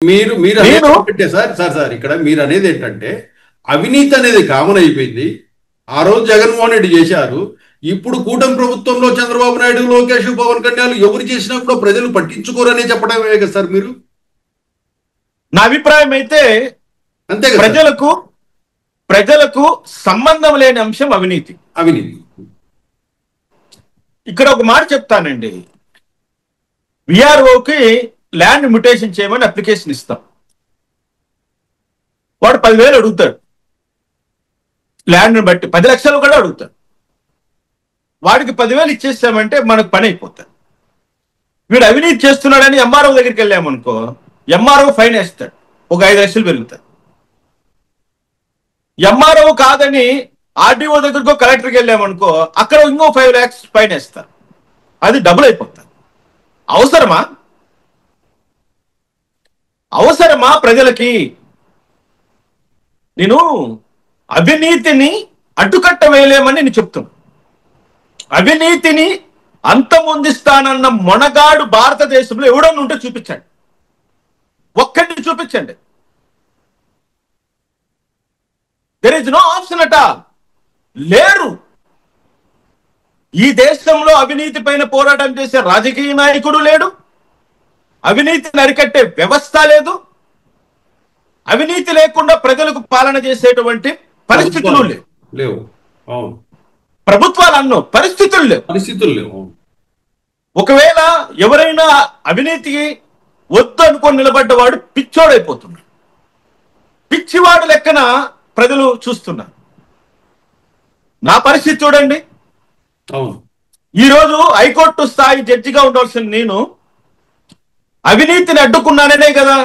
మీరు మీరు అనేది ఏంటంటే సార్ సార్ సార్ ఇక్కడ మీరు అనేది ఏంటంటే అవినీతి అనేది కామన్ అయిపోయింది. ఆ రోజు జగన్మోహన్ రెడ్డి చేశారు. ఇప్పుడు కూటమి ప్రభుత్వంలో చంద్రబాబు నాయుడు, లోకేష్, పవన్ కళ్యాణ్ ఎవరు చేసినా కూడా ప్రజలు పట్టించుకోరనే చెప్పడమే కదా సార్ మీరు. నా అభిప్రాయం అయితే అంతే కదా. ప్రజలకు సంబంధం లేని అంశం అవినీతి. ఇక్కడ ఒక మాట చెప్తానండి. విఆర్ఓకి ల్యాండ్ మ్యుటేషన్ చేయమని అప్లికేషన్ ఇస్తాం. వాడు 10,000 అడుగుతాడు. ల్యాండ్ని బట్టి 10 లక్షలు కూడా అడుగుతాడు. వాడికి 10,000 ఇచ్చేసామంటే మనకు పని అయిపోతుంది. వీడు అవినీతి చేస్తున్నాడని ఎంఆర్ఓ దగ్గరికి వెళ్ళామనుకో, ఎంఆర్ఓ ఫైన్ వేస్తాడు, ఒక 5 లక్షలు పెరుగుతాడు. ఎంఆర్ఓ కాదని ఆర్డీఓ దగ్గరకో కలెక్టర్కి వెళ్ళామనుకో, అక్కడ ఇంకో 5 lakhs ఫైన్ వేస్తారు. అది డబుల్ అయిపోతుంది. అవసరమా ప్రజలకి? నేను అవినీతిని అడ్డుకట్ట వేయలేమని నేను చెప్తున్నా. అవినీతిని అంతమొందిస్తానన్న మొనగాడు భారతదేశంలో ఎవడన్నా ఉంటే చూపించండి. ఒక్కడిని చూపించండి. There is no option at all. లేరు. ఈ దేశంలో అవినీతి పైన పోరాటం చేసే రాజకీయ నాయకుడు లేడు. అవినీతిని అరికట్టే వ్యవస్థ లేదు. అవినీతి లేకుండా ప్రజలకు పాలన చేసేటువంటి పరిస్థితులు లేవు. ప్రభుత్వాలు అన్నో పరిస్థితులు లేవు. ఒకవేళ ఎవరైనా అవినీతికి వద్దు అనుకొని నిలబడ్డవాడు పిచ్చోడైపోతున్నాడు. పిచ్చివాడు లెక్కన ప్రజలు చూస్తున్నారు. నా పరిస్థితి చూడండి. ఈరోజు హైకోర్టు స్థాయి జడ్జిగా ఉండాల్సిన నేను అవినీతిని అడ్డుకున్నాననే కదా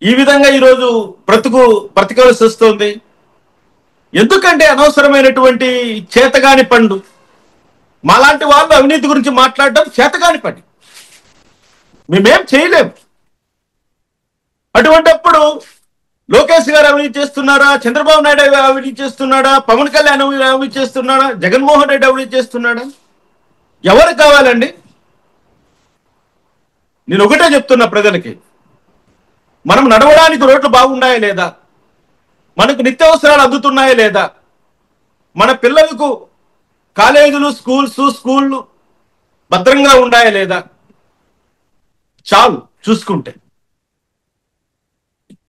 ఈ విధంగా ఈరోజు బ్రతకవలసి వస్తుంది. ఎందుకంటే అనవసరమైనటువంటి చేతగాని పండు. మాలాంటి వాళ్ళు అవినీతి గురించి మాట్లాడడం చేతగాని పని. మేమేం చేయలేము. అటువంటిప్పుడు లోకేష్ గారు అవినీతి చేస్తున్నారా, చంద్రబాబు నాయుడు అవినీతి చేస్తున్నాడా, పవన్ కళ్యాణ్ అవినీతి చేస్తున్నాడా, జగన్మోహన్ రెడ్డి అవినీతి చేస్తున్నాడా? ఎవరు కావాలండి? నేను ఒకటే చెప్తున్నా ప్రజలకి, మనం నడవడానికి రోడ్లు బాగున్నాయా లేదా, మనకు నిత్యావసరాలు అందుతున్నాయా లేదా, మన పిల్లలకు కాలేజీలు స్కూళ్ళు భద్రంగా ఉన్నాయా లేదా, చాలు చూసుకుంటే.